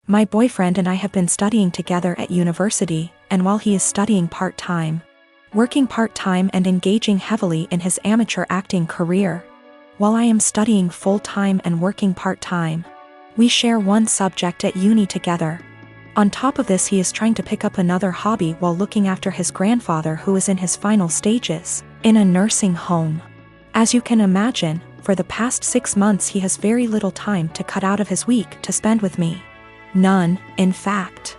My boyfriend and I have been studying together at university, and while he is studying part-time, working part-time and engaging heavily in his amateur acting career, while I am studying full-time and working part-time, we share one subject at uni together. On top of this, he is trying to pick up another hobby while looking after his grandfather who is in his final stages, in a nursing home. As you can imagine, for the past 6 months he has very little time to cut out of his week to spend with me. None, in fact.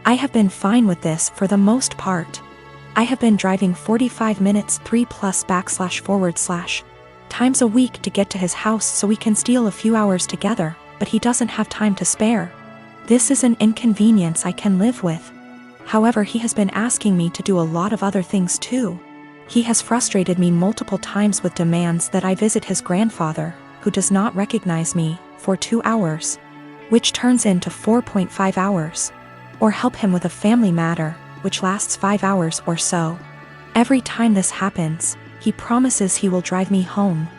I have been fine with this for the most part. I have been driving 45 minutes 3+// times a week to get to his house so we can steal a few hours together, but he doesn't have time to spare. This is an inconvenience I can live with. However, he has been asking me to do a lot of other things too. He has frustrated me multiple times with demands that I visit his grandfather, who does not recognize me, for 2 hours, which turns into 4.5 hours, or help him with a family matter, which lasts 5 hours or so. Every time this happens, he promises he will drive me home.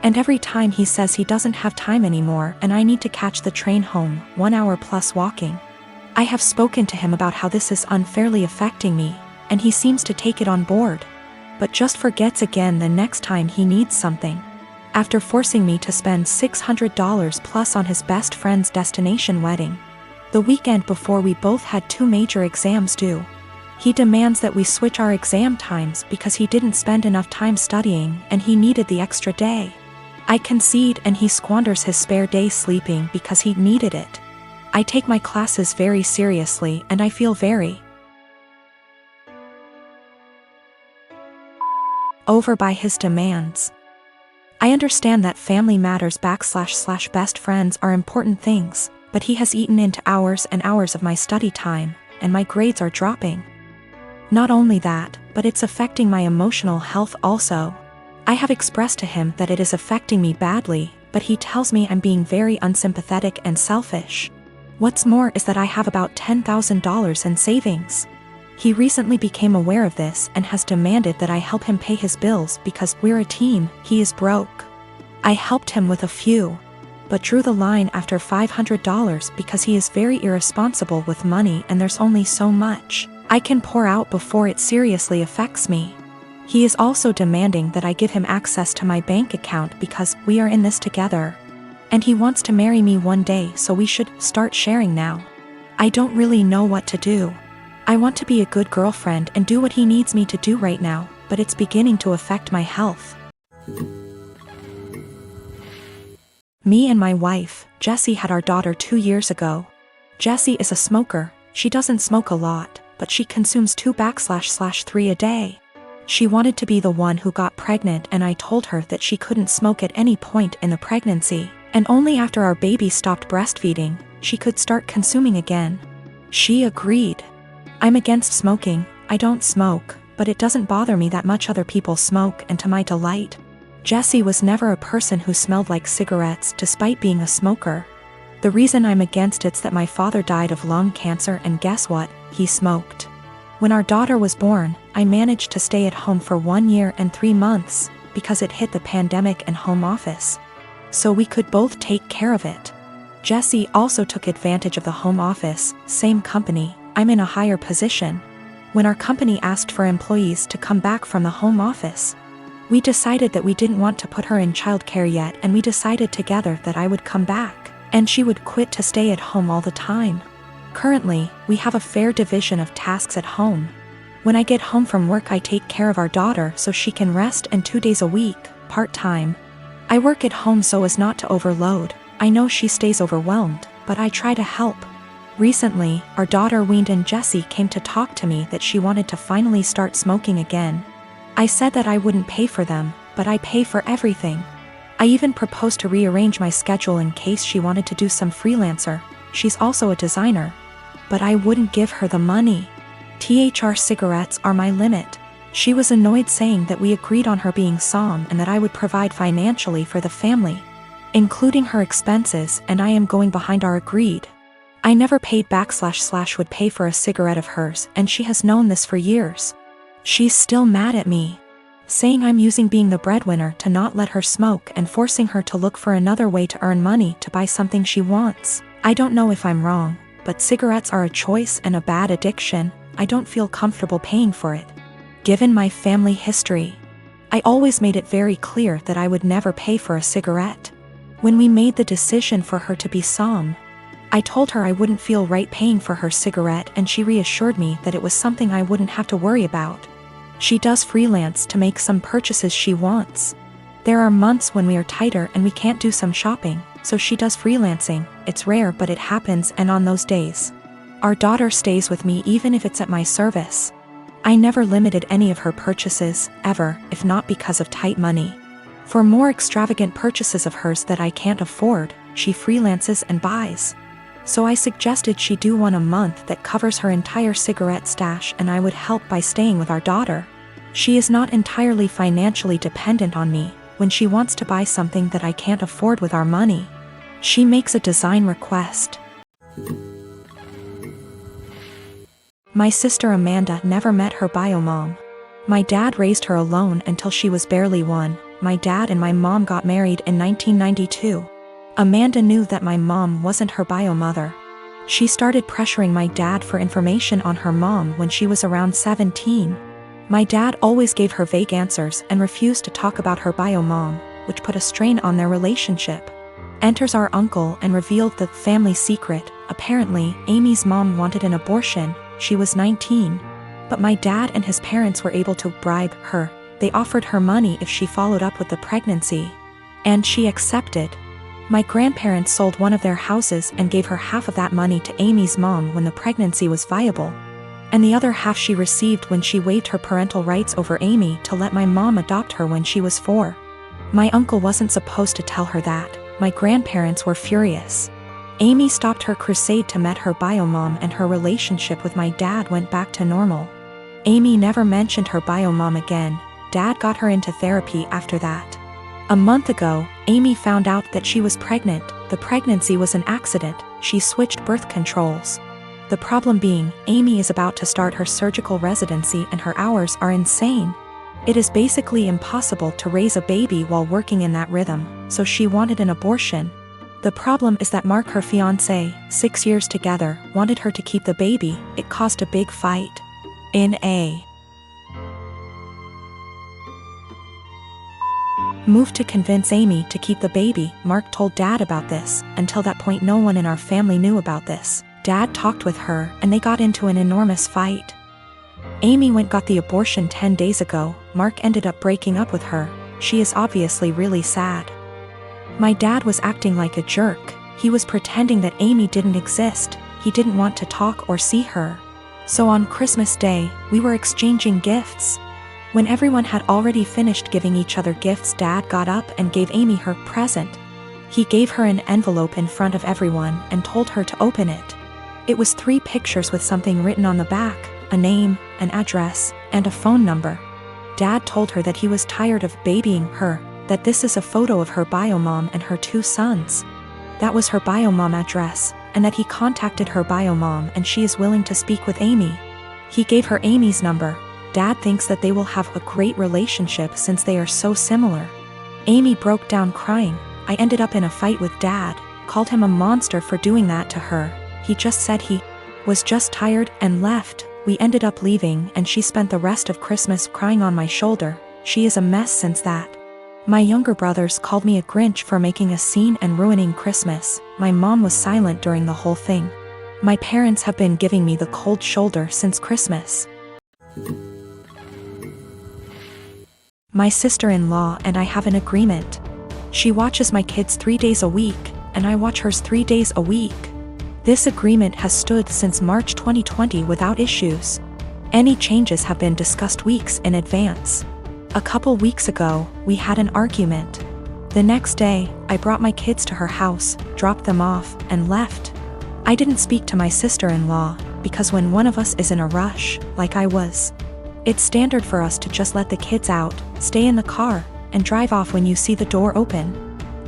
And every time he says he doesn't have time anymore and I need to catch the train home, 1 hour plus walking. I have spoken to him about how this is unfairly affecting me, and he seems to take it on board, but just forgets again the next time he needs something. After forcing me to spend $600 plus on his best friend's destination wedding, the weekend before we both had 2 major exams due, he demands that we switch our exam times because he didn't spend enough time studying and he needed the extra day. I concede and he squanders his spare day sleeping because he needed it. I take my classes very seriously and I feel very over by his demands. I understand that family matters / best friends are important things, but he has eaten into hours and hours of my study time, and my grades are dropping. Not only that, but it's affecting my emotional health also. I have expressed to him that it is affecting me badly, but he tells me I'm being very unsympathetic and selfish. What's more is that I have about $10,000 in savings. He recently became aware of this and has demanded that I help him pay his bills because we're a team, he is broke. I helped him with a few, but drew the line after $500 because he is very irresponsible with money and there's only so much I can pour out before it seriously affects me. He is also demanding that I give him access to my bank account because we are in this together. And he wants to marry me one day, so we should start sharing now. I don't really know what to do. I want to be a good girlfriend and do what he needs me to do right now, but it's beginning to affect my health. Me and my wife, Jessie, had our daughter 2 years ago. Jessie is a smoker. She doesn't smoke a lot, but she consumes 2/3 a day. She wanted to be the one who got pregnant and I told her that she couldn't smoke at any point in the pregnancy, and only after our baby stopped breastfeeding, she could start consuming again. She agreed. I'm against smoking. I don't smoke, but it doesn't bother me that much other people smoke, and to my delight, Jessie was never a person who smelled like cigarettes despite being a smoker. The reason I'm against it's that my father died of lung cancer and guess what? He smoked. When our daughter was born, I managed to stay at home for 1 year and 3 months because it hit the pandemic and home office, so we could both take care of it. Jessie also took advantage of the home office, same company, I'm in a higher position. When our company asked for employees to come back from the home office, we decided that we didn't want to put her in childcare yet, and we decided together that I would come back, and she would quit to stay at home all the time. Currently, we have a fair division of tasks at home. When I get home from work I take care of our daughter so she can rest, and 2 days a week, part-time, I work at home so as not to overload. I know she stays overwhelmed, but I try to help. Recently, our daughter weaned and Jessie came to talk to me that she wanted to finally start smoking again. I said that I wouldn't pay for them, but I pay for everything. I even proposed to rearrange my schedule in case she wanted to do some freelancer. She's also a designer. But I wouldn't give her the money. THR cigarettes are my limit. She was annoyed, saying that we agreed on her being Som and that I would provide financially for the family, including her expenses, and I am going behind our agreed. I never paid back / would pay for a cigarette of hers, and she has known this for years. She's still mad at me, saying I'm using being the breadwinner to not let her smoke and forcing her to look for another way to earn money to buy something she wants. I don't know if I'm wrong, but cigarettes are a choice and a bad addiction. I don't feel comfortable paying for it. Given my family history, I always made it very clear that I would never pay for a cigarette. When we made the decision for her to be some, I told her I wouldn't feel right paying for her cigarette, and she reassured me that it was something I wouldn't have to worry about. She does freelance to make some purchases she wants. There are months when we are tighter and we can't do some shopping, so she does freelancing. It's rare, but it happens, and on those days, our daughter stays with me even if it's at my service. I never limited any of her purchases, ever, if not because of tight money. For more extravagant purchases of hers that I can't afford, she freelances and buys. So I suggested she do one a month that covers her entire cigarette stash, and I would help by staying with our daughter. She is not entirely financially dependent on me. When she wants to buy something that I can't afford with our money, she makes a design request. My sister Amanda never met her bio mom. My dad raised her alone until she was barely 1. My dad and my mom got married in 1992. Amanda knew that my mom wasn't her bio mother. She started pressuring my dad for information on her mom when she was around 17. My dad always gave her vague answers and refused to talk about her bio mom, which put a strain on their relationship. Enters our uncle and revealed the family secret. Apparently, Amy's mom wanted an abortion. She was 19. But my dad and his parents were able to bribe her. They offered her money if she followed up with the pregnancy, and she accepted. My grandparents sold one of their houses and gave her half of that money to Amy's mom when the pregnancy was viable, and the other half she received when she waived her parental rights over Amy to let my mom adopt her when she was 4. My uncle wasn't supposed to tell her that. My grandparents were furious. Amy stopped her crusade to meet her bio mom, and her relationship with my dad went back to normal. Amy never mentioned her bio mom again. Dad got her into therapy after that. A month ago, Amy found out that she was pregnant. The pregnancy was an accident. She switched birth controls. The problem being, Amy is about to start her surgical residency and her hours are insane. It is basically impossible to raise a baby while working in that rhythm, so she wanted an abortion. The problem is that Mark, her fiancé, 6 years together, wanted her to keep the baby. It caused a big fight. In a move to convince Amy to keep the baby, Mark told Dad about this. Until that point, no one in our family knew about this. Dad talked with her, and they got into an enormous fight. Amy got the abortion 10 days ago. Mark ended up breaking up with her. She is obviously really sad. My dad was acting like a jerk. He was pretending that Amy didn't exist. He didn't want to talk or see her. So on Christmas Day, we were exchanging gifts. When everyone had already finished giving each other gifts, Dad got up and gave Amy her present. He gave her an envelope in front of everyone and told her to open it. It was 3 pictures with something written on the back, a name, an address, and a phone number. Dad told her that he was tired of babying her, that this is a photo of her bio mom and her 2 sons. That was her bio mom address, and that he contacted her bio mom and she is willing to speak with Amy. He gave her Amy's number. Dad thinks that they will have a great relationship since they are so similar. Amy broke down crying. I ended up in a fight with Dad, called him a monster for doing that to her. He just said he was just tired and left. We ended up leaving and she spent the rest of Christmas crying on my shoulder. She is a mess since that. My younger brothers called me a Grinch for making a scene and ruining Christmas. My mom was silent during the whole thing. My parents have been giving me the cold shoulder since Christmas. My sister-in-law and I have an agreement. She watches my kids 3 days a week, and I watch hers 3 days a week. This agreement has stood since March 2020 without issues. Any changes have been discussed weeks in advance. A couple weeks ago, we had an argument. The next day, I brought my kids to her house, dropped them off, and left. I didn't speak to my sister-in-law, because when one of us is in a rush, like I was, it's standard for us to just let the kids out, stay in the car, and drive off when you see the door open.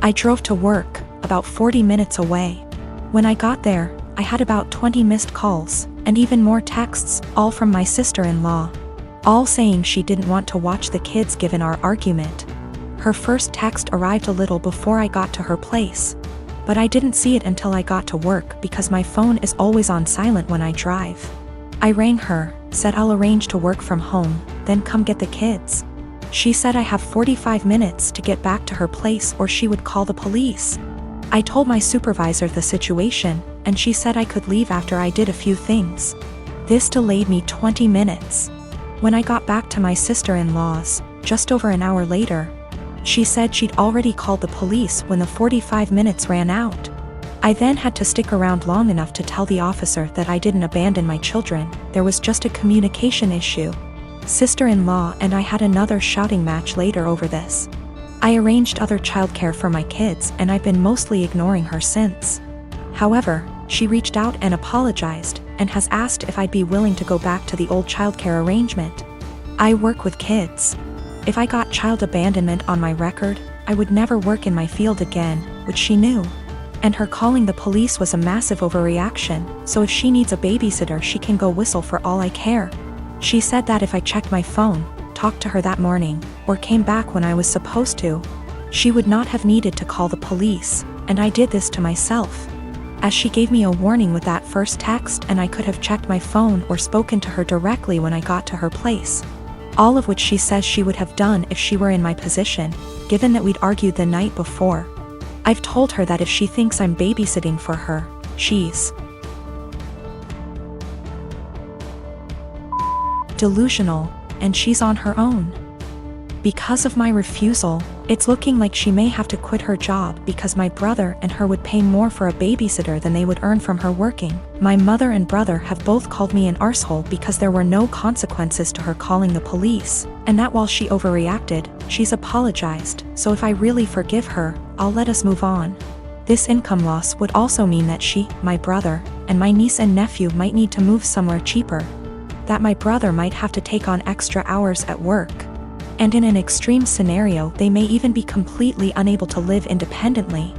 I drove to work, about 40 minutes away. When I got there, I had about 20 missed calls, and even more texts, all from my sister-in-law, all saying she didn't want to watch the kids given our argument. Her first text arrived a little before I got to her place. but I didn't see it until I got to work because my phone is always on silent when I drive. I rang her, said I'll arrange to work from home, then come get the kids. She said I have 45 minutes to get back to her place or she would call the police. I told my supervisor the situation, and she said I could leave after I did a few things. This delayed me 20 minutes. When I got back to my sister-in-law's, just over an hour later, she said she'd already called the police when the 45 minutes ran out. I then had to stick around long enough to tell the officer that I didn't abandon my children, there was just a communication issue. Sister-in-law and I had another shouting match later over this. I arranged other childcare for my kids and I've been mostly ignoring her since. However, she reached out and apologized, and has asked if I'd be willing to go back to the old childcare arrangement. I work with kids. If I got child abandonment on my record, I would never work in my field again, which she knew. And her calling the police was a massive overreaction, so if she needs a babysitter she can go whistle for all I care. She said that if I checked my phone, talked to her that morning, or came back when I was supposed to, she would not have needed to call the police, and I did this to myself. As she gave me a warning with that first text and I could have checked my phone or spoken to her directly when I got to her place. All of which she says she would have done if she were in my position, given that we'd argued the night before. I've told her that if she thinks I'm babysitting for her, she's delusional, and she's on her own. Because of my refusal, it's looking like she may have to quit her job because my brother and her would pay more for a babysitter than they would earn from her working. My mother and brother have both called me an arsehole because there were no consequences to her calling the police, and that while she overreacted, she's apologized, so if I really forgive her, I'll let us move on. This income loss would also mean that she, my brother, and my niece and nephew might need to move somewhere cheaper. That my brother might have to take on extra hours at work. And in an extreme scenario they may even be completely unable to live independently,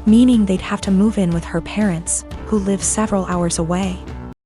meaning they'd have to move in with her parents, who live several hours away.